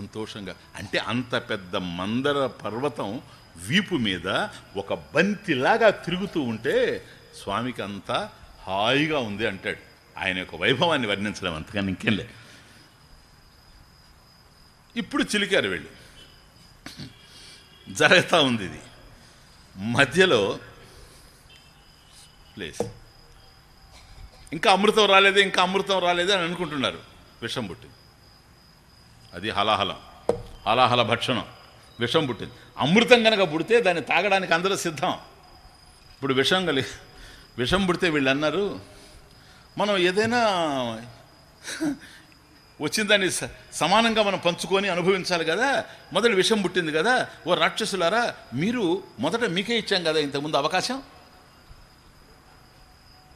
సంతోషంగా. అంటే అంత పెద్ద మందర పర్వతం వీపు మీద ఒక బంతిలాగా తిరుగుతూ ఉంటే స్వామికి అంతా హాయిగా ఉంది అంటాడు. ఆయన యొక్క వైభవాన్ని వర్ణించడం అంతకన్నా ఇంకేం లేదు. ఇప్పుడు చిలికారు వెళ్ళి జరుగుతూ ఉంది. ఇది మధ్యలో ప్లేస్ ఇంకా అమృతం రాలేదే, ఇంకా అమృతం రాలేదే అని అనుకుంటున్నారు. విషం పుట్టింది. అది హలాహలం, హలాహల భక్షణం. విషం పుట్టింది. అమృతం కనుక పుడితే దాన్ని తాగడానికి అందరూ సిద్ధం. ఇప్పుడు విషం పుడితే వీళ్ళు అన్నారు, మనం ఏదైనా వచ్చిన దాన్ని సమానంగా మనం పంచుకొని అనుభవించాలి కదా. మొదటి విషం పుట్టింది కదా, ఓ రాక్షసులారా, మీరు మొదట మీకే ఇచ్చాం కదా ఇంతకుముందు అవకాశం,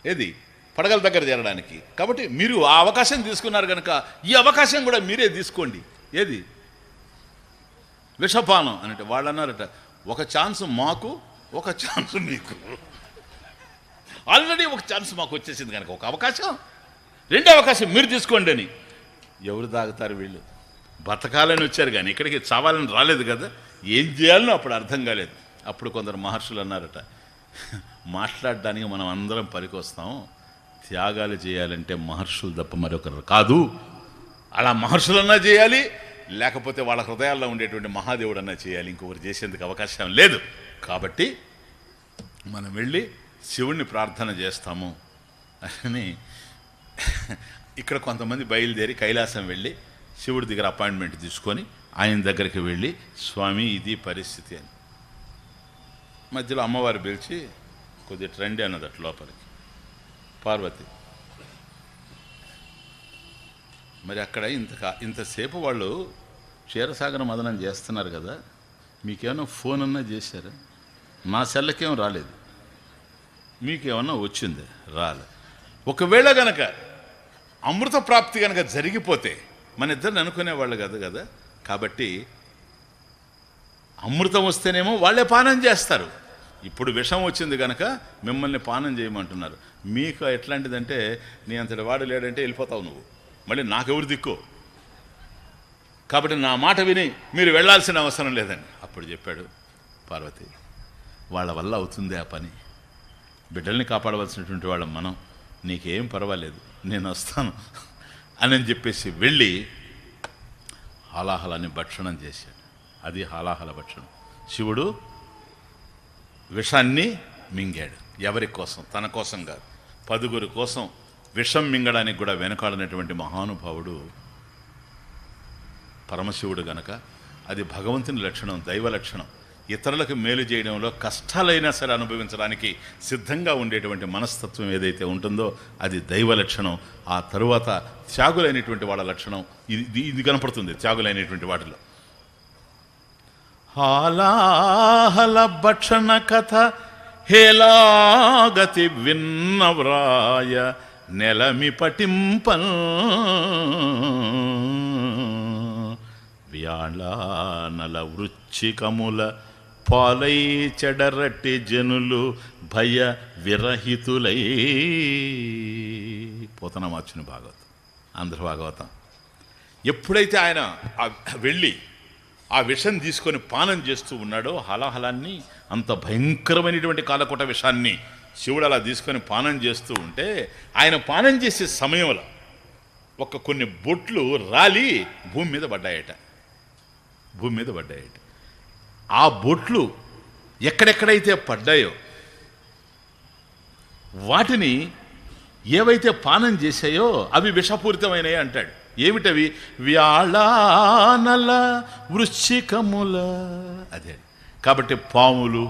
ఏది పడగల దగ్గర చేరడానికి. కాబట్టి మీరు ఆ అవకాశం తీసుకున్నారు కనుక ఈ అవకాశం కూడా మీరే తీసుకోండి. ఏది విషపానం అంటే వాళ్ళు అన్నారట, ఒక ఛాన్స్ మాకు, ఒక ఛాన్స్ మీకు. ఆల్రెడీ ఒక ఛాన్స్ మాకు వచ్చేసింది కనుక ఒక అవకాశం, రెండో అవకాశం మీరు తీసుకోండి అని. ఎవరు తాగుతారు? వీళ్ళు బతకాలని వచ్చారు కానీ ఇక్కడికి చావాలని రాలేదు కదా. ఏం చేయాలనో అప్పుడు అర్థం కాలేదు. అప్పుడు కొందరు మహర్షులు అన్నారట, మాట్లాడడానికి మనం అందరం పనికొస్తాం, త్యాగాలు చేయాలంటే మహర్షులు తప్ప మరొకరు కాదు. అలా మహర్షులన్నా చేయాలి, లేకపోతే వాళ్ళ హృదయాల్లో ఉండేటువంటి మహాదేవుడన్నా చేయాలి. ఇంకొకరు చేసేందుకు అవకాశం లేదు. కాబట్టి మనం వెళ్ళి శివుణ్ణి ప్రార్థన చేస్తాము అని ఇక్కడ కొంతమంది బయలుదేరి కైలాసం వెళ్ళి శివుడి దగ్గర అపాయింట్మెంట్ తీసుకొని ఆయన దగ్గరికి వెళ్ళి, స్వామి ఇది పరిస్థితి అని. మధ్యలో అమ్మవారు పిలిచి కొద్దిగా ట్రెండ్ అన్నది అట్లా లోపలికి. పార్వతి మరి అక్కడ ఇంతసేపు వాళ్ళు క్షీరసాగర మదనం చేస్తున్నారు కదా, మీకేమన్నా ఫోన్ అన్నా చేశారా? నా సెల్లకేం రాలేదు, మీకేమన్నా వచ్చింది? రాలే. ఒకవేళ గనక అమృత ప్రాప్తి కనుక జరిగిపోతే మన ఇద్దరిని అనుకునేవాళ్ళు కదా. కాబట్టి అమృతం వస్తేనేమో వాళ్ళే పానం చేస్తారు. ఇప్పుడు విషం వచ్చింది కనుక మిమ్మల్ని పానం చేయమంటున్నారు. మీకు ఎట్లాంటిదంటే, నీ అంతటి వాడు లేడంటే వెళ్ళిపోతావు నువ్వు, మళ్ళీ నాకెవరు దిక్కు, కాబట్టి నా మాట విని మీరు వెళ్ళాల్సిన అవసరం లేదని అప్పుడు చెప్పాడు. పార్వతి, వాళ్ళ వల్ల అవుతుంది ఆ పని, బిడ్డల్ని కాపాడవలసినటువంటి వాళ్ళం మనం, నీకేం పర్వాలేదు, నేను వస్తాను అని చెప్పేసి వెళ్ళి హాలాహలాన్ని భక్షణం చేశాడు. అది హాలాహల భక్షణం. శివుడు విషాన్ని మింగాడు. ఎవరి కోసం? తన కోసం కాదు, 10 కోసం విషం మింగడానికి కూడా వెనకాడినటువంటి మహానుభావుడు పరమశివుడు గనక అది భగవంతుని లక్షణం, దైవ లక్షణం. ఇతరులకు మేలు చేయడంలో కష్టాలైనా సరే అనుభవించడానికి సిద్ధంగా ఉండేటువంటి మనస్తత్వం ఏదైతే ఉంటుందో అది దైవ లక్షణం. ఆ తరువాత త్యాగులైనటువంటి వాళ్ళ లక్షణం ఇది కనపడుతుంది త్యాగులైనటువంటి వాటిలో. హాలాహల భక్షణ కథ హేలాగతి విన్నవ్రాయ నెలమి పటింపన్ వ్యాళానల వృచ్చికముల పాలై చెడరట్టి జనులు భయ విరహితులై. పోతనమాచుని భాగవతం, ఆంధ్ర భాగవతం. ఎప్పుడైతే ఆయన వెళ్ళి ఆ విషం తీసుకొని పానం చేస్తూ ఉన్నాడో, హలాహలాన్ని, అంత భయంకరమైనటువంటి కాలకోట విషాన్ని శివుడు అలా తీసుకొని పానం చేస్తూ ఉంటే, ఆయన పానం చేసే సమయంలో కొన్ని బొట్లు రాలి భూమి మీద పడ్డాయట. ఆ బొట్లు ఎక్కడెక్కడైతే పడ్డాయో వాటిని ఏవైతే పానం చేశాయో అవి విషపూరితమైనవి అంటాడు. ఏమిటవి? వ్యాళానల వృశ్చికముల. అదే కాబట్టి పాములు,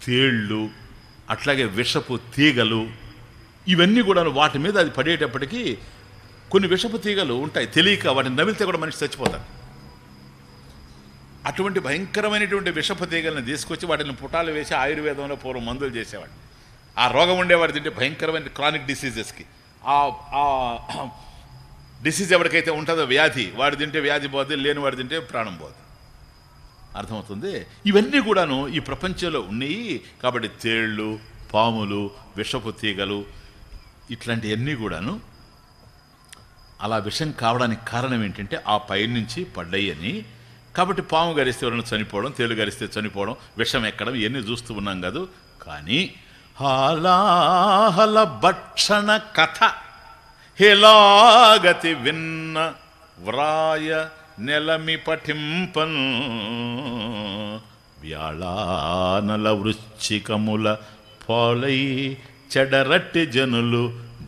తేళ్ళు, అట్లాగే విషపు తీగలు, ఇవన్నీ కూడా వాటి మీద అది పడేటప్పటికీ కొన్ని విషపు తీగలు ఉంటాయి, తెలియక వాటిని నమిలితే కూడా మనిషి చచ్చిపోతారు. అటువంటి భయంకరమైనటువంటి విషపు తీగలను తీసుకొచ్చి వాటిని పుటాలు వేసి ఆయుర్వేదంలో పూర్వం మందులు చేసేవాడు. ఆ రోగం ఉండేవాడు తింటే భయంకరమైన క్రానిక్ డిసీజెస్కి ఆ డిసీజ్ ఎవరికైతే ఉంటుందో వ్యాధి, వాడు తింటే వ్యాధి పోతుంది, లేని వాడు తింటే ప్రాణం పోతుంది. అర్థమవుతుంది? ఇవన్నీ కూడాను ఈ ప్రపంచంలో ఉన్నాయి. కాబట్టి తేళ్ళు, పాములు, విషపు తీగలు, ఇట్లాంటివన్నీ కూడాను అలా విషం కావడానికి కారణం ఏంటంటే ఆ పైనుంచి పడ్డాయని. కాబట్టి పాము గరిస్తే ఎవరైనా చనిపోవడం, తేలు గరిస్తే చనిపోవడం, విషం ఎక్కడం ఇవన్నీ చూస్తూ ఉన్నాం కాదు. కానీ హాలాహల భక్షణ కథ హేలాగతి విన్న వ్రాయ నెలమి పఠింపన్ వ్యాళానల వృశ్చికముల పాలై చెడరట్టి జనులు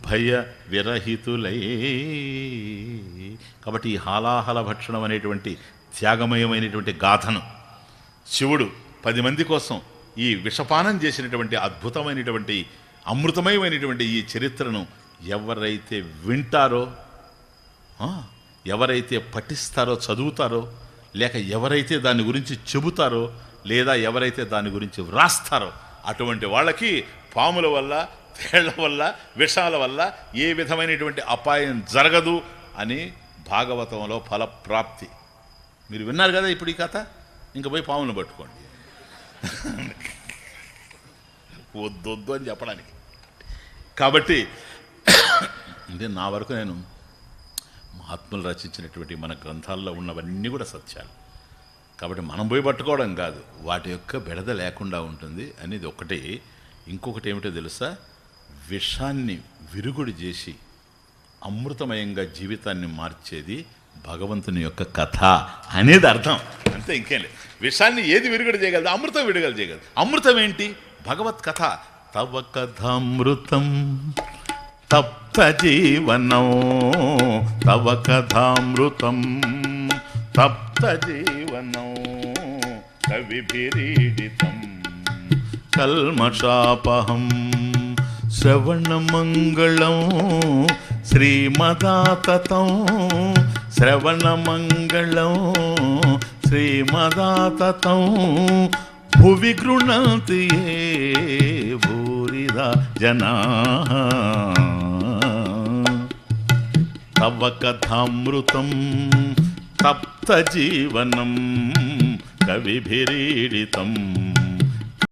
భయ విరహితులై. కాబట్టి ఈ హాలాహల భక్షణం అనేటువంటి త్యాగమయమైనటువంటి గాథను శివుడు 10 మంది కోసం ఈ విషపానం చేసినటువంటి అద్భుతమైనటువంటి అమృతమయమైనటువంటి ఈ చరిత్రను ఎవరైతే వింటారో, ఎవరైతే పఠిస్తారో, చదువుతారో, లేక ఎవరైతే దాని గురించి చెబుతారో, లేదా ఎవరైతే దాని గురించి వ్రాస్తారో అటువంటి వాళ్ళకి పాముల వల్ల, తేళ్ల వల్ల, విషాల వల్ల ఏ విధమైనటువంటి అపాయం జరగదు అని భాగవతంలో ఫలప్రాప్తి. మీరు విన్నారు కదా ఇప్పుడు ఈ కథ. ఇంకా పోయి పాములను పట్టుకోండి. వద్దొద్దు అని చెప్పడానికి. కాబట్టి అంటే నా వరకు నేను మహాత్ములు రచించినటువంటి మన గ్రంథాల్లో ఉన్నవన్నీ కూడా సత్యాలు. కాబట్టి మనం పోయి పట్టుకోవడం కాదు, వాటి యొక్క బెడద లేకుండా ఉంటుంది అనేది ఒకటి. ఇంకొకటి ఏమిటో తెలుసా, విషాన్ని విరుగుడు చేసి అమృతమయంగా జీవితాన్ని మార్చేది భగవంతుని యొక్క కథ అనేది అర్థం. అంతే, ఇంకేం లేదు. విషాన్ని ఏది విరుగుడు చేయగలదు? అమృతం విడుదల చేయగలదు. అమృతం ఏంటి? భగవత్ కథ. తవ కథామృతం తప్త జీవనం, తవ కథామృతం తప్త జీవనం కవిభిరీడితం కల్మషాపహం శ్రవణమంగళం శ్రీమదాతతం శ్రవణమంగళం శ్రీమదాతతం భువి గృణంతి భూరిదా జనాః తవ కథామృతం తప్త జీవనం కవిభిరీడితం